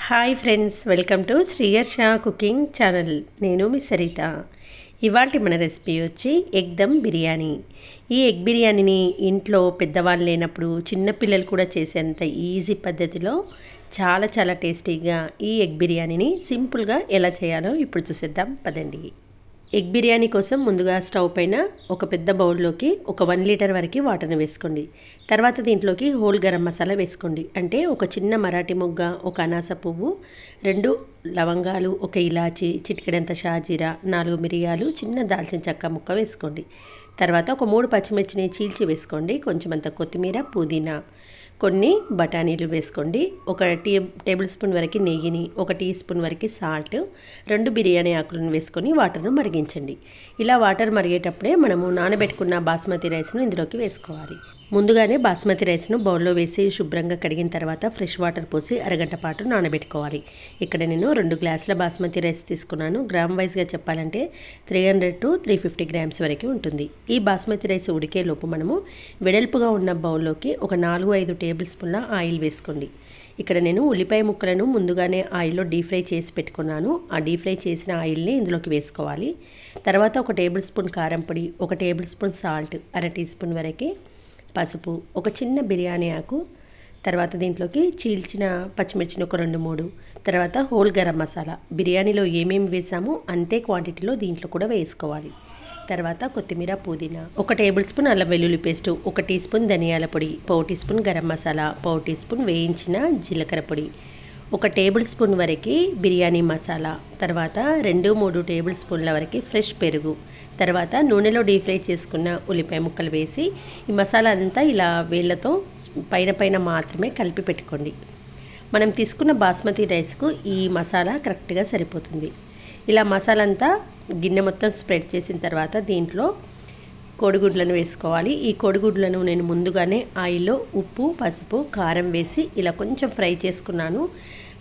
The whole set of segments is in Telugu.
Hi friends, welcome to Sriyarsha cooking channel. నేను మీ సరిత. ఇవాళ మన రెసిపీ వచ్చి ఎగ్ దమ్ బిర్యానీ. ఈ ఎగ్ బిర్యానీని ఇంట్లో పెద్దవాళ్ళు లేనప్పుడు చిన్నపిల్లలు కూడా చేసేంత ఈజీ పద్ధతిలో చాలా చాలా టేస్టీగా ఈ ఎగ్ బిర్యానీని సింపుల్గా ఎలా చేయాలో ఇప్పుడు చూసేద్దాం పదండి. ఎగ్ బిర్యానీ కోసం ముందుగా స్టవ్ పైన ఒక పెద్ద బౌల్లోకి ఒక 1 లీటర్ వరకు వాటర్ని వేసుకోండి. తర్వాత దీంట్లోకి హోల్ గరం మసాలా వేసుకోండి. అంటే ఒక చిన్న మరాఠీ మొగ్గ, ఒక అనాస పువ్వు, 2 లవంగాలు, ఒక ఇలాచి, చిటికెడంత షాజీరా, 4 మిరియాలు, చిన్న దాల్చిన చెక్క ముక్క వేసుకోండి. తర్వాత ఒక 3 పచ్చిమిర్చిని చీల్చి వేసుకోండి. కొంచెం అంత కొత్తిమీర, పుదీనా, కొన్ని బఠానీలు వేసుకోండి. ఒక టేబుల్ స్పూన్ వరకు నెయ్యిని, 1 టీ స్పూన్ వరకు సాల్ట్, 2 బిర్యానీ ఆకులను వేసుకొని వాటర్ను మరిగించండి. ఇలా వాటర్ మరిగేటప్పుడే మనము నానబెట్టుకున్న బాస్మతి రైస్ను ఇందులోకి వేసుకోవాలి. ముందుగానే బాస్మతి రైస్ను బౌల్లో వేసి శుభ్రంగా కడిగిన తర్వాత ఫ్రెష్ వాటర్ పోసి అరగంట పాటు నానబెట్టుకోవాలి. ఇక్కడ నేను 2 గ్లాసుల బాస్మతి రైస్ తీసుకున్నాను. గ్రామ్ వైజ్గా చెప్పాలంటే 300 to 350 గ్రామ్స్ వరకు ఉంటుంది. ఈ బాస్మతి రైస్ ఉడికేలోపు మనము వెడల్పుగా ఉన్న బౌల్లోకి ఒక 4-5 టేబుల్ స్పూన్ల ఆయిల్ వేసుకోండి. ఇక్కడ నేను ఉల్లిపాయ ముక్కలను ముందుగానే ఆయిల్లో డీప్ ఫ్రై చేసి పెట్టుకున్నాను. ఆ డీప్ ఫ్రై చేసిన ఆయిల్ని ఇందులోకి వేసుకోవాలి. తర్వాత 1 టేబుల్ స్పూన్ కారం పొడి, 1 tablespoon salt, 1/2 teaspoon వరకు పసుపు, ఒక చిన్న బిర్యానీ ఆకు, తర్వాత దీంట్లోకి చీల్చిన పచ్చిమిర్చిని ఒక 2-3, తర్వాత హోల్ గరం మసాలా. బిర్యానీలో ఏమేమి వేసామో అంతే క్వాంటిటీలో దీంట్లో కూడా వేసుకోవాలి. తర్వాత కొత్తిమీర, పుదీనా, 1 టేబుల్ స్పూన్ అల్లం వెల్లుల్లి పేస్టు, 1 టీ స్పూన్ ధనియాల పొడి, 1 teaspoon garam masala, 1 teaspoon వేయించిన జీలకర్ర పొడి, 1 టేబుల్ స్పూన్ వరకు బిర్యానీ మసాలా, తర్వాత 2-3 టేబుల్ స్పూన్ల వరకు ఫ్రెష్ పెరుగు, తర్వాత నూనెలో డీప్ ఫ్రై చేసుకున్న ఉల్లిపాయ ముక్కలు వేసి ఈ మసాలా అంతా ఇలా వేళ్ళతో పైన మాత్రమే కలిపి పెట్టుకోండి. మనం తీసుకున్న బాస్మతి రైస్కు ఈ మసాలా కరెక్ట్గా సరిపోతుంది. ఇలా మసాలా అంతా గిన్నె మొత్తం స్ప్రెడ్ చేసిన తర్వాత దీంట్లో కోడిగుడ్లను వేసుకోవాలి. ఈ కోడిగుడ్లను నేను ముందుగానే ఆయిల్లో ఉప్పు, పసుపు, కారం వేసి ఇలా కొంచెం ఫ్రై చేసుకున్నాను.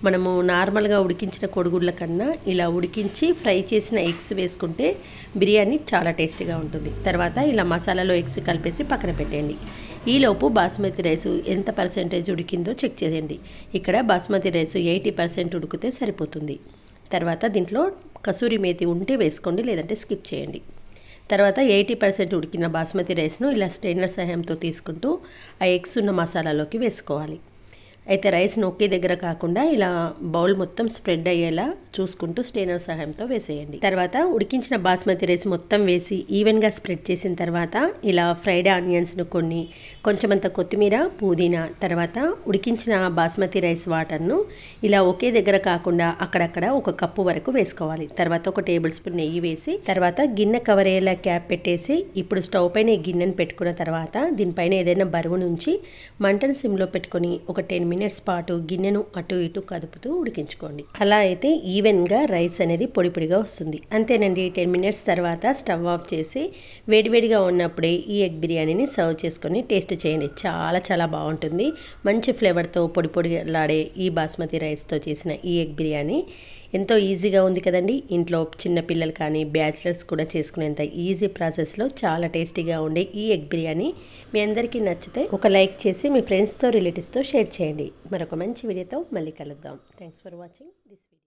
మనము నార్మల్గా ఉడికించిన కోడిగుడ్ల కన్నా ఇలా ఉడికించి ఫ్రై చేసిన ఎగ్స్ వేసుకుంటే బిర్యానీ చాలా టేస్టీగా ఉంటుంది. తర్వాత ఇలా మసాలాలో ఎగ్స్ కలిపేసి పక్కన పెట్టండి. ఈలోపు బాస్మతి రైస్ ఎంత పర్సెంటేజ్ ఉడికిందో చెక్ చేయండి. ఇక్కడ బాస్మతి రైస్ 80% ఉడికితే సరిపోతుంది. తర్వాత దీంట్లో కసూరి మేతి ఉంటే వేసుకోండి, లేదంటే స్కిప్ చేయండి. తర్వాత 80% ఉడికిన బాస్మతి రైస్ను ఇలా స్ట్రైనర్ సహాయంతో తీసుకుంటూ ఆ ఎగ్స్ ఉన్న మసాలాలోకి వేసుకోవాలి. అయితే రైస్ను ఒకే దగ్గర కాకుండా ఇలా బౌల్ మొత్తం స్ప్రెడ్ అయ్యేలా చూసుకుంటూ స్ట్రైనర్ సహాయంతో వేసేయండి. తర్వాత ఉడికించిన బాస్మతి రైస్ మొత్తం వేసి ఈవెన్గా స్ప్రెడ్ చేసిన తర్వాత ఇలా ఫ్రైడ్ ఆనియన్స్ను కొన్ని, కొంచెమంత కొత్తిమీర, పుదీనా, తర్వాత ఉడికించిన బాస్మతి రైస్ వాటర్ను ఇలా ఒకే దగ్గర కాకుండా అక్కడక్కడ 1 కప్పు వరకు వేసుకోవాలి. తర్వాత 1 టేబుల్ స్పూన్ నెయ్యి వేసి తర్వాత గిన్నె కవర్ అయ్యేలా క్యాప్ పెట్టేసి ఇప్పుడు స్టవ్ పైన ఈ గిన్నెను పెట్టుకున్న తర్వాత దీనిపైన ఏదైనా బరువు నుంచి మంటను సిమ్లో పెట్టుకొని ఒక 10 మినిట్స్ పాటు గిన్నెను అటు ఇటు కదుపుతూ ఉడికించుకోండి. అలా అయితే ఈవెన్గా రైస్ అనేది పొడి పొడిగా వస్తుంది. అంతేనండి. 10 మినిట్స్ తర్వాత స్టవ్ ఆఫ్ చేసి వేడివేడిగా ఉన్నప్పుడే ఈ ఎగ్ బిర్యానీని సర్వ్ చేసుకొని టేస్ట్ చేయండి. చాలా చాలా బాగుంటుంది. మంచి ఫ్లేవర్తో పొడి పొడిలాడే ఈ బాస్మతి రైస్తో చేసిన ఈ ఎగ్ బిర్యానీ ఎంతో ఈజీగా ఉంది కదండి. ఇంట్లో చిన్న పిల్లలు కానీ బ్యాచిలర్స్ కూడా చేసుకునేంత ఈజీ ప్రాసెస్లో చాలా టేస్టీగా ఉండే ఈ ఎగ్ బిర్యానీ మీ అందరికీ నచ్చితే ఒక లైక్ చేసి మీ ఫ్రెండ్స్తో, రిలేటివ్స్తో షేర్ చేయండి. మరొక మంచి వీడియోతో మళ్ళీ కలుద్దాం. Thanks for watching this video.